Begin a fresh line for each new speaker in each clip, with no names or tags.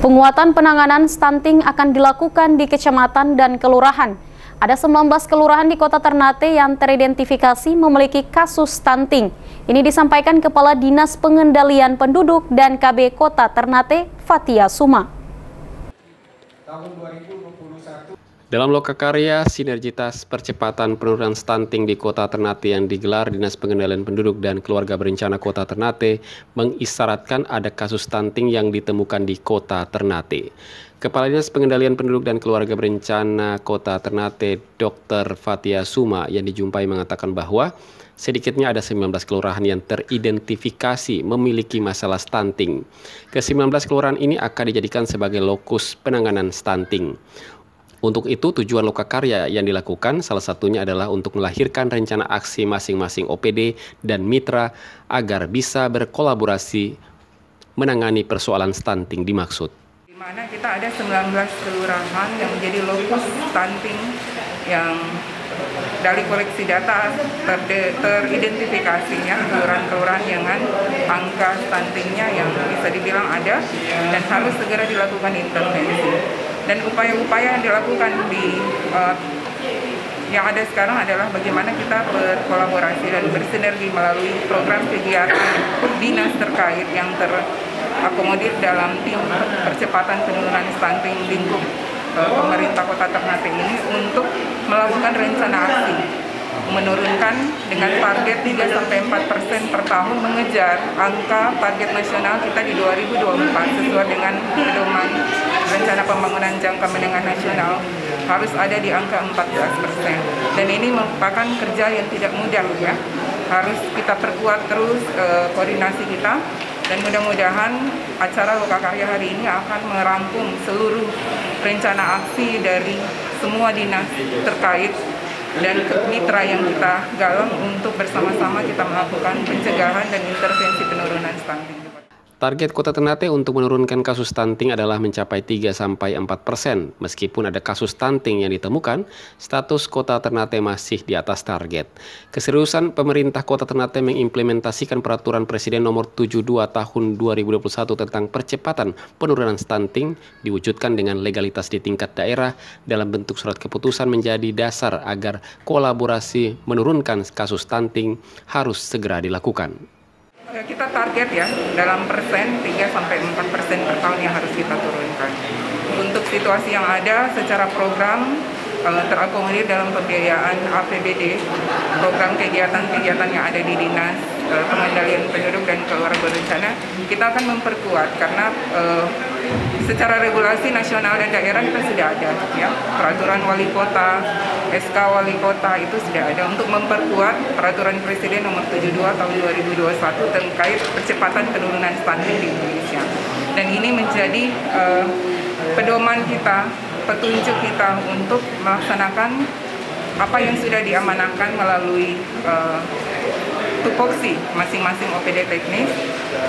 Penguatan penanganan stunting akan dilakukan di kecamatan dan kelurahan. Ada 19 kelurahan di Kota Ternate yang teridentifikasi memiliki kasus stunting. Ini disampaikan Kepala Dinas Pengendalian Penduduk dan KB Kota Ternate, Fathia Suma. Dalam lokakarya Sinergitas Percepatan Penurunan Stunting di Kota Ternate yang digelar Dinas Pengendalian Penduduk dan Keluarga Berencana Kota Ternate mengisyaratkan ada kasus stunting yang ditemukan di Kota Ternate. Kepala Dinas Pengendalian Penduduk dan Keluarga Berencana Kota Ternate, Dr. Fathia Suma, yang dijumpai mengatakan bahwa sedikitnya ada 19 kelurahan yang teridentifikasi memiliki masalah stunting. Ke-19 kelurahan ini akan dijadikan sebagai lokus penanganan stunting. Untuk itu, tujuan lokakarya yang dilakukan salah satunya adalah untuk melahirkan rencana aksi masing-masing OPD dan mitra agar bisa berkolaborasi menangani persoalan stunting dimaksud.
Di mana kita ada 19 kelurahan yang menjadi lokus stunting yang dari koleksi data teridentifikasinya kelurahan-kelurahan dengan angka stuntingnya yang bisa dibilang ada dan harus segera dilakukan intervensi. Dan upaya-upaya yang dilakukan yang ada sekarang adalah bagaimana kita berkolaborasi dan bersinergi melalui program kegiatan dinas terkait yang terakomodir dalam tim percepatan penurunan stunting lingkup pemerintah Kota Ternate ini untuk melakukan rencana aksi menurunkan dengan target 3-4% per tahun mengejar angka target nasional kita di 2024 sesuai dengan pedoman rencana pembangunan jangka menengah nasional harus ada di angka 14%. Dan ini merupakan kerja yang tidak mudah ya. Harus kita perkuat terus koordinasi kita dan mudah-mudahan acara lokakarya hari ini akan merangkum seluruh rencana aksi dari semua dinas terkait dan mitra yang kita galang untuk bersama-sama kita melakukan pencegahan dan intervensi penurunan stunting.
Target Kota Ternate untuk menurunkan kasus stunting adalah mencapai 3-4%. Meskipun ada kasus stunting yang ditemukan, status Kota Ternate masih di atas target. Keseriusan pemerintah Kota Ternate mengimplementasikan Peraturan Presiden Nomor 72 Tahun 2021 tentang percepatan penurunan stunting diwujudkan dengan legalitas di tingkat daerah dalam bentuk surat keputusan menjadi dasar agar kolaborasi menurunkan kasus stunting harus segera dilakukan.
Kita target ya, dalam persen 3-4% per tahun yang harus kita turunkan. Untuk situasi yang ada secara program terakomodir dalam pembiayaan APBD, program kegiatan-kegiatan yang ada di Dinas Pengendalian Penduduk dan Keluarga Berencana, kita akan memperkuat karena secara regulasi nasional dan daerah kita sudah ada ya, peraturan wali kota, SK wali kota itu sudah ada untuk memperkuat Peraturan Presiden Nomor 72 Tahun 2021 terkait percepatan penurunan stunting di Indonesia. Dan ini menjadi pedoman kita, petunjuk kita untuk melaksanakan apa yang sudah diamanahkan melalui tupoksi masing-masing OPD teknis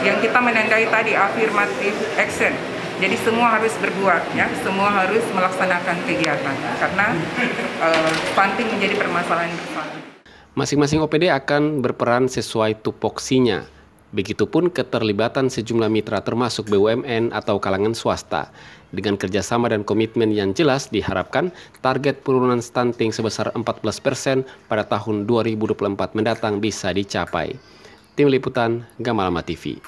yang kita menandai tadi affirmative action. Jadi semua harus berbuat ya, semua harus melaksanakan kegiatan karena stunting menjadi permasalahan bersama.
Masing-masing OPD akan berperan sesuai tupoksinya. Begitupun keterlibatan sejumlah mitra termasuk BUMN atau kalangan swasta. Dengan kerjasama dan komitmen yang jelas diharapkan target penurunan stunting sebesar 14% pada tahun 2024 mendatang bisa dicapai. Tim Liputan Gamalama TV.